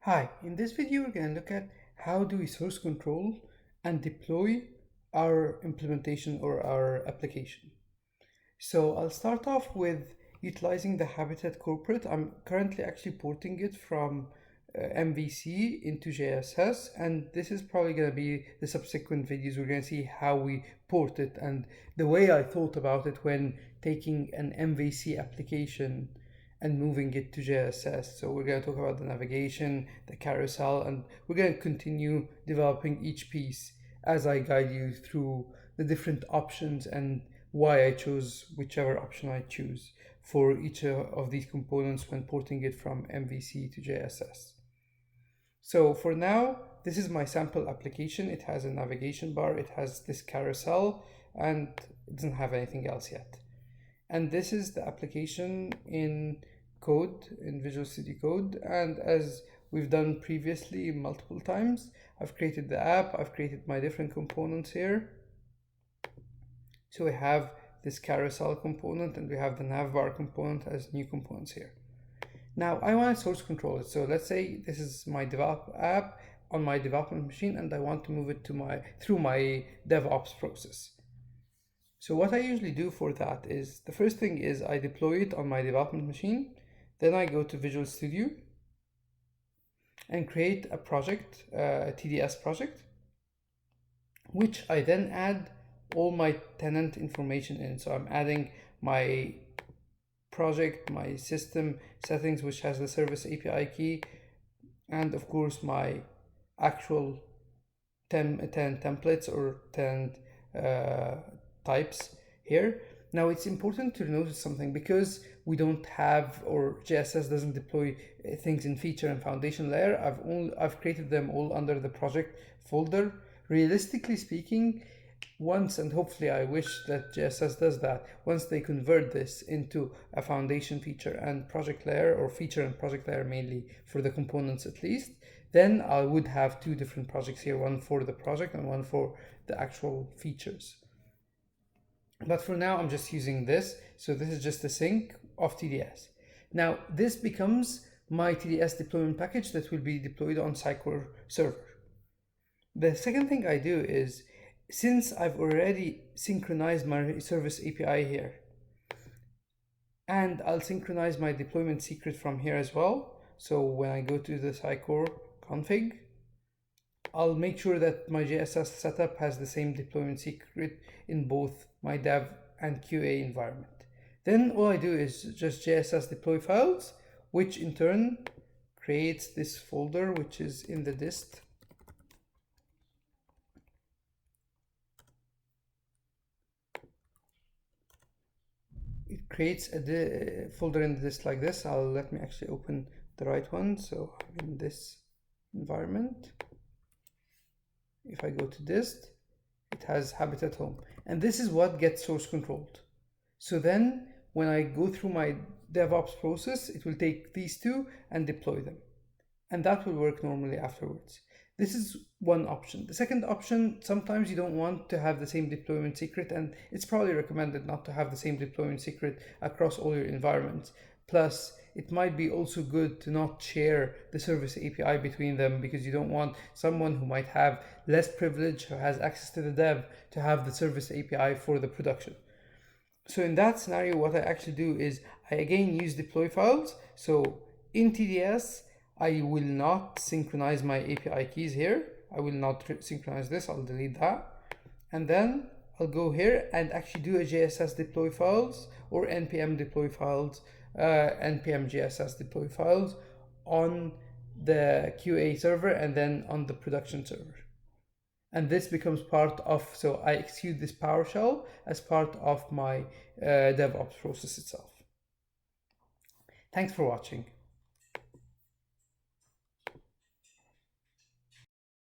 Hi, in this video we're going to look at how do we source control and deploy our implementation or our application. So I'll start off with utilizing the Habitat corporate. I'm currently actually porting it from MVC into JSS, and this is probably going to be the subsequent videos. We're going to see how we port it and the way I thought about it when taking an MVC application and moving it to JSS. So we're going to talk about the navigation, the carousel, and we're going to continue developing each piece as I guide you through the different options and why I chose whichever option I choose for each of these components when porting it from MVC to JSS. So for now, this is my sample application. It has a navigation bar, it has this carousel, and it doesn't have anything else yet. And this is the application in code, in Visual Studio Code. And as we've done previously multiple times, I've created the app, I've created my different components here. So we have this carousel component and we have the navbar component as new components here. Now I want to source control it. So let's say this is my develop app on my development machine and I want to move it to through my DevOps process. So what I usually do for that is, the first thing is I deploy it on my development machine. Then I go to Visual Studio and create a project, a TDS project, which I then add all my tenant information in. So I'm adding my project, my system settings, which has the service API key, and of course my actual tenant templates or tenant types here. Now it's important to notice something, because we don't have, or JSS doesn't deploy things in feature and foundation layer. I've created them all under the project folder. Realistically speaking, once, and hopefully I wish that JSS does that, once they convert this into a foundation feature and project layer, or feature and project layer mainly for the components at least, then I would have two different projects here, one for the project and one for the actual features. But for now, I'm just using this. So this is just a sync of TDS. Now this becomes my TDS deployment package that will be deployed on Sitecore server. The second thing I do is, since I've already synchronized my service API here, and I'll synchronize my deployment secret from here as well. So when I go to the Sitecore config, I'll make sure that my JSS setup has the same deployment secret in both my dev and QA environment. Then all I do is just JSS deploy files, which in turn creates this folder, which is in the dist. It creates a folder in the dist like this. Let me actually open the right one. So I'm in this environment. If I go to dist, it has Habitat Home, and this is what gets source controlled. So then when I go through my DevOps process, it will take these two and deploy them, and that will work normally afterwards. This is one option. The second option, sometimes you don't want to have the same deployment secret, and it's probably recommended not to have the same deployment secret across all your environments. Plus, it might be also good to not share the service API between them, because you don't want someone who might have less privilege, who has access to the dev, to have the service API for the production. So in that scenario, what I actually do is I again use deploy files. So in TDS, I will not synchronize my API keys here. I will not synchronize this, I'll delete that. And then I'll go here and actually do a JSS deploy files, or npm deploy files, npm JSS deploy files on the QA server and then on the production server. And this becomes part of, so I execute this PowerShell as part of my DevOps process itself. Thanks for watching.